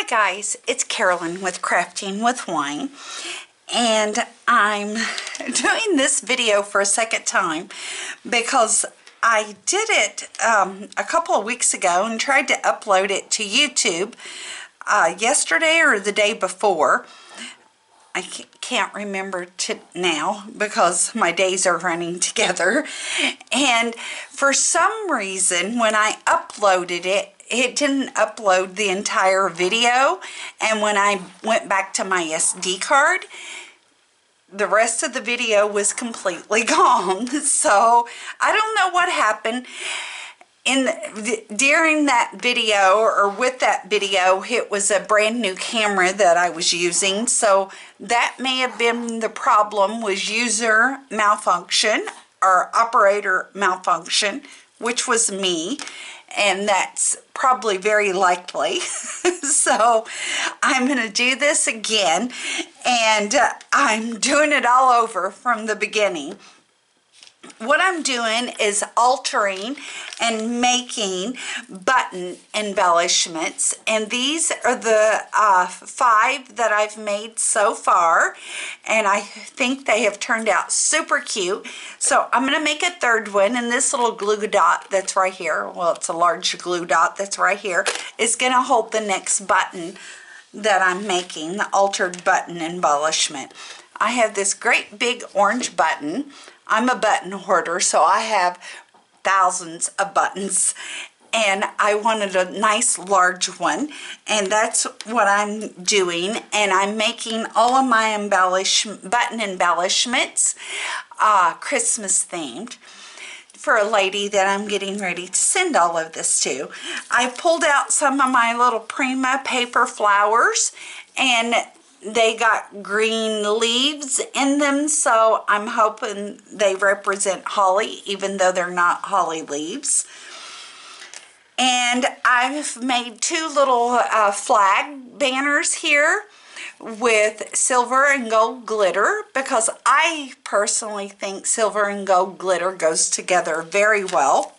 guys, it's Carolyn with Crafting with Wine, and I'm doing this video for a second time because I did it a couple of weeks ago and tried to upload it to YouTube yesterday or the day before. I can't remember now because my days are running together, and for some reason when I uploaded it, it didn't upload the entire video, and when I went back to my SD card, the rest of the video was completely gone. So I don't know what happened. During that video, or with that video, it was a brand new camera that I was using, so that may have been the problem, was user malfunction or operator malfunction, which was me, and that's probably very likely. So I'm going to do this again, and I'm doing it all over from the beginning. What I'm doing is altering and making button embellishments, and these are the 5 that I've made so far, and I think they have turned out super cute. So I'm going to make a third one, and this little glue dot that's right here, well, it's a large glue dot that's right here, is going to hold the next button that I'm making, the altered button embellishment. I have this great big orange button. I'm a button hoarder, so I have thousands of buttons, and I wanted a nice large one, and that's what I'm doing. And I'm making all of my button embellishments Christmas themed for a lady that I'm getting ready to send all of this to. I pulled out some of my little Prima paper flowers, and they got green leaves in them, so I'm hoping they represent holly, even though they're not holly leaves. And I've made 2 little flag banners here with silver and gold glitter, because I personally think silver and gold glitter goes together very well.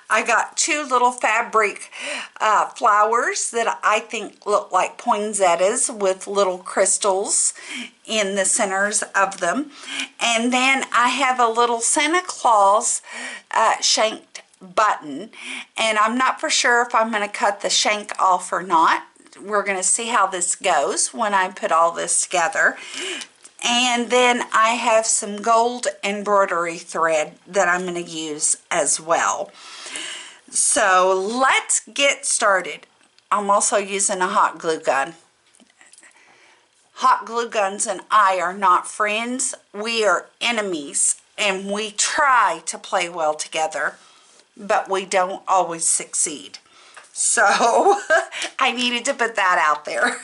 I got 2 little fabric flowers that I think look like poinsettias with little crystals in the centers of them. And then I have a little Santa Claus shanked button, and I'm not for sure if I'm going to cut the shank off or not. We're going to see how this goes when I put all this together. And then I have some gold embroidery thread that I'm going to use as well. So let's get started. I'm also using a hot glue gun. Hot glue guns and I are not friends. We are enemies, and we try to play well together, but we don't always succeed. So I needed to put that out there.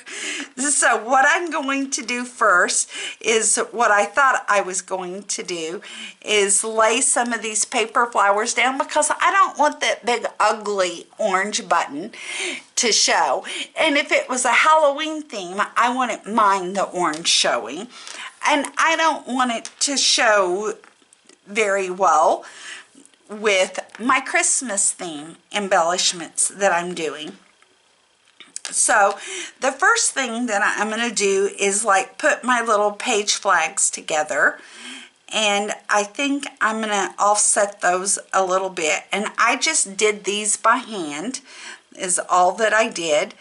So what I'm going to do first is what I thought I was going to do is lay some of these paper flowers down, because I don't want that big ugly orange button to show. And if it was a Halloween theme, I wouldn't mind the orange showing. And I don't want it to show very well with my Christmas theme embellishments that I'm doing. So the first thing that I'm going to do is like put my little page flags together, and I think I'm going to offset those a little bit, and I just did these by hand is all that I did,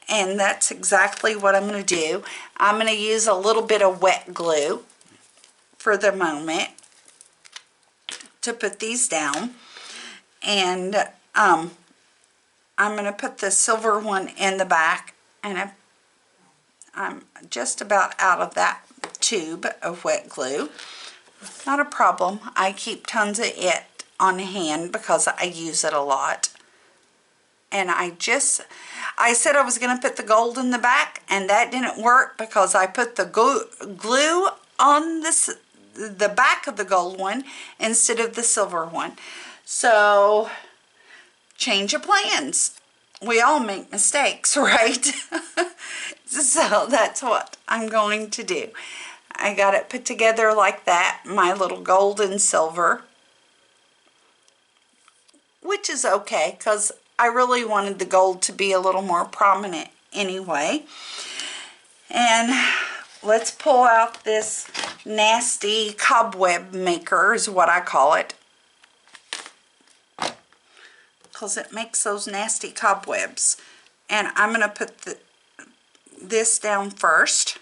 and that's exactly what I'm going to do. I'm going to use a little bit of wet glue for the moment to put these down, and I'm going to put the silver one in the back, and I'm just about out of that tube of wet glue. Not a problem. I keep tons of it on hand because I use it a lot. And I said I was going to put the gold in the back, and that didn't work because I put the glue on the back of the gold one instead of the silver one. So change of plans. We all make mistakes, right? So that's what I'm going to do. I got it put together like that, my little gold and silver, which is okay because I really wanted the gold to be a little more prominent anyway. And let's pull out this nasty cobweb maker is what I call it, because it makes those nasty cobwebs. And I'm going to put this down first.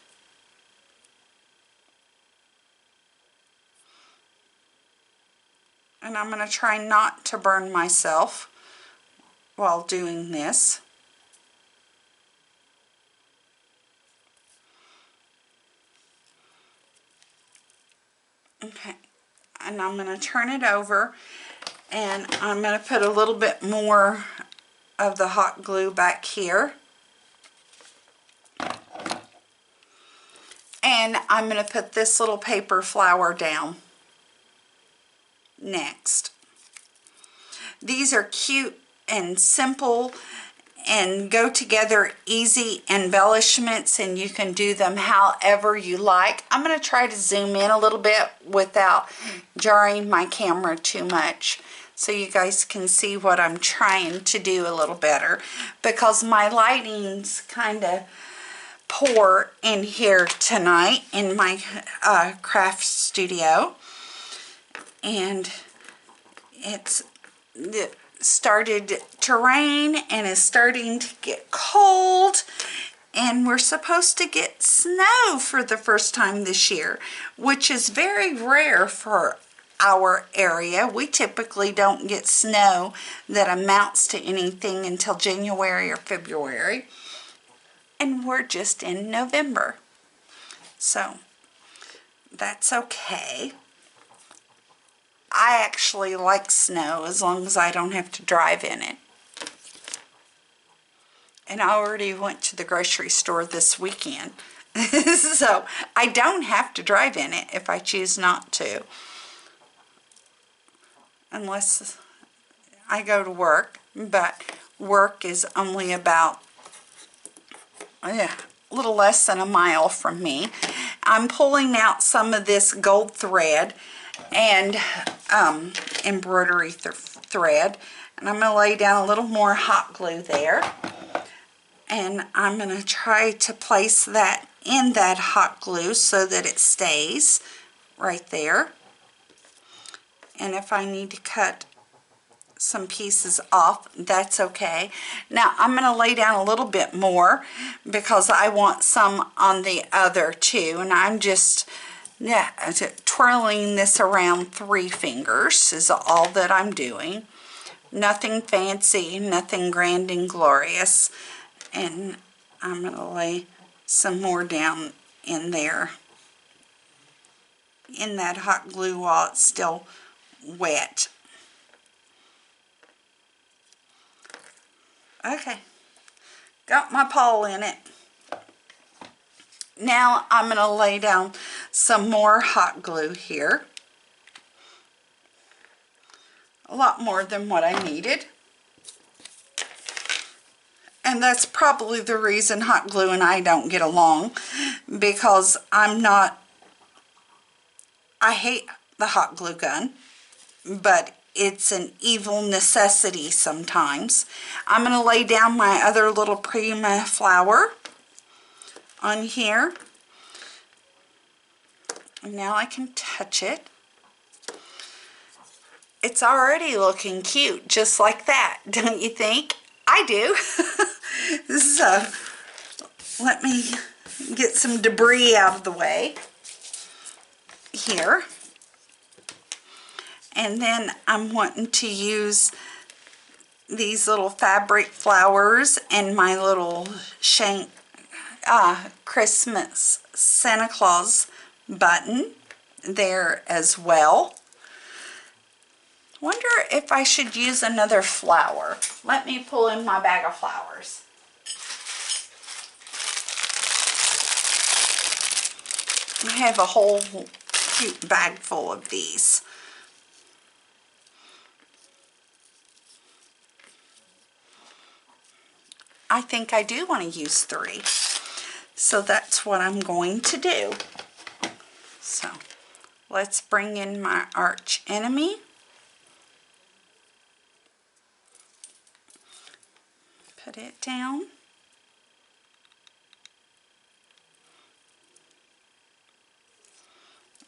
And I'm going to try not to burn myself while doing this. Okay, and I'm going to turn it over, and I'm going to put a little bit more of the hot glue back here. And I'm going to put this little paper flower down next. These are cute and simple and go together easy embellishments, and you can do them however you like. I'm going to try to zoom in a little bit without jarring my camera too much so you guys can see what I'm trying to do a little better, because my lighting's kind of poor in here tonight in my craft studio, and it started to rain and is starting to get cold, and we're supposed to get snow for the first time this year, which is very rare for our area. We typically don't get snow that amounts to anything until January or February, and we're just in November, so that's okay. I actually like snow as long as I don't have to drive in it. And I already went to the grocery store this weekend, so I don't have to drive in it if I choose not to, unless I go to work, but work is only about a little less than a mile from me. I'm pulling out some of this gold thread and embroidery thread, and I'm going to lay down a little more hot glue there, and I'm going to try to place that in that hot glue so that it stays right there. And if I need to cut some pieces off, that's okay. Now I'm going to lay down a little bit more because I want some on the other too, and I'm just twirling this around 3 fingers is all that I'm doing. Nothing fancy, nothing grand and glorious. And I'm going to lay some more down in there in that hot glue while it's still wet. Okay, got my pole in it. Now I'm going to lay down some more hot glue here. A lot more than what I needed. And that's probably the reason hot glue and I don't get along, because I hate the hot glue gun, but it's an evil necessity sometimes. I'm going to lay down my other little Prima flower on here. And now I can touch it. It's already looking cute, just like that, don't you think? I do. So, let me get some debris out of the way here. And then I'm wanting to use these little fabric flowers and my little Christmas Santa Claus button there as well. Wonder if I should use another flower. Let me pull in my bag of flowers. I have a whole cute bag full of these. I think I do want to use 3. So that's what I'm going to do. So let's bring in my arch enemy. Put it down.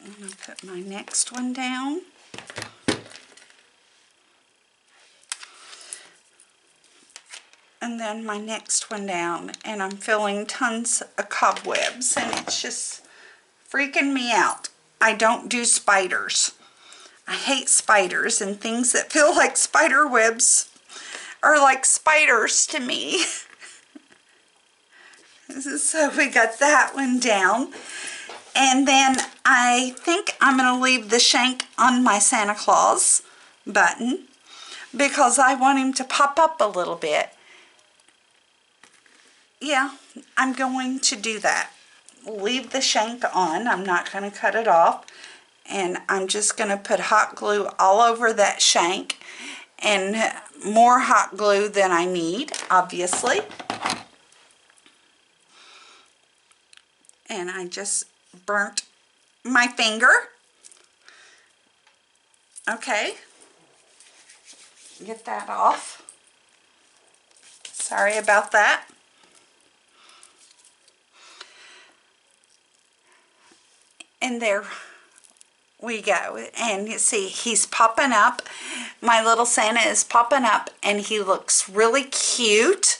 I'm going to put my next one down. And then my next one down. And I'm feeling tons of cobwebs, and it's just freaking me out. I don't do spiders. I hate spiders, and things that feel like spider webs are like spiders to me. So we got that one down. And then I think I'm going to leave the shank on my Santa Claus button because I want him to pop up a little bit. Yeah, I'm going to do that. Leave the shank on. I'm not going to cut it off. And I'm just going to put hot glue all over that shank, and more hot glue than I need, obviously. And I just burnt my finger. Okay. Get that off. Sorry about that. And there we go. And you see, he's popping up. My little Santa is popping up, and he looks really cute,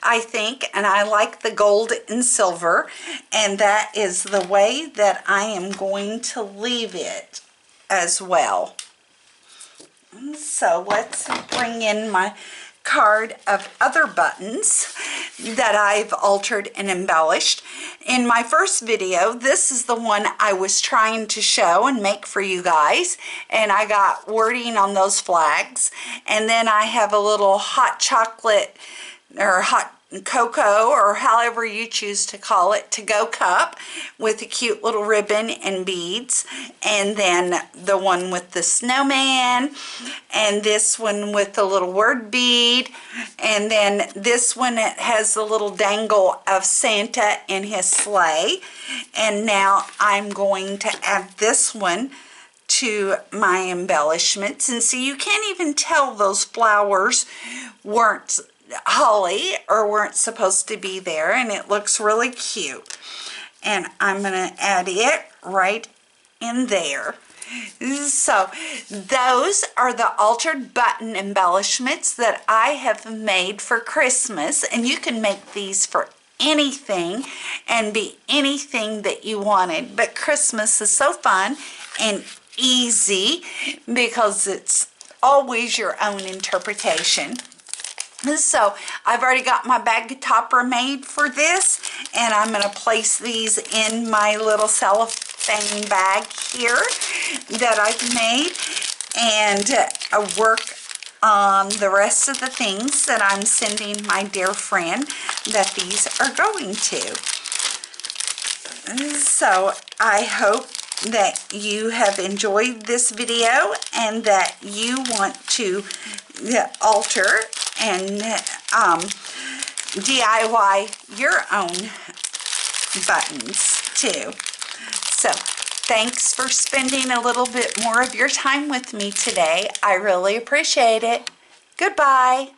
I think, and I like the gold and silver, and that is the way that I am going to leave it as well. So let's bring in my card of other buttons that I've altered and embellished. In my first video, this is the one I was trying to show and make for you guys, and I got wording on those flags. And then I have a little hot chocolate or hot cocoa, or however you choose to call it, to-go cup with a cute little ribbon and beads. And then the one with the snowman, and this one with the little word bead, and then this one that has the little dangle of Santa in his sleigh. And now I'm going to add this one to my embellishments. And see, you can't even tell those flowers weren't holly or weren't supposed to be there, and it looks really cute. And I'm going to add it right in there. So those are the altered button embellishments that I have made for Christmas, and you can make these for anything and be anything that you wanted. But Christmas is so fun and easy because it's always your own interpretation. So I've already got my bag topper made for this, and I'm going to place these in my little cellophane bag here that I've made, and work on the rest of the things that I'm sending my dear friend that these are going to. So I hope that you have enjoyed this video and that you want to alter and DIY your own buttons too. So thanks for spending a little bit more of your time with me today. I really appreciate it. Goodbye.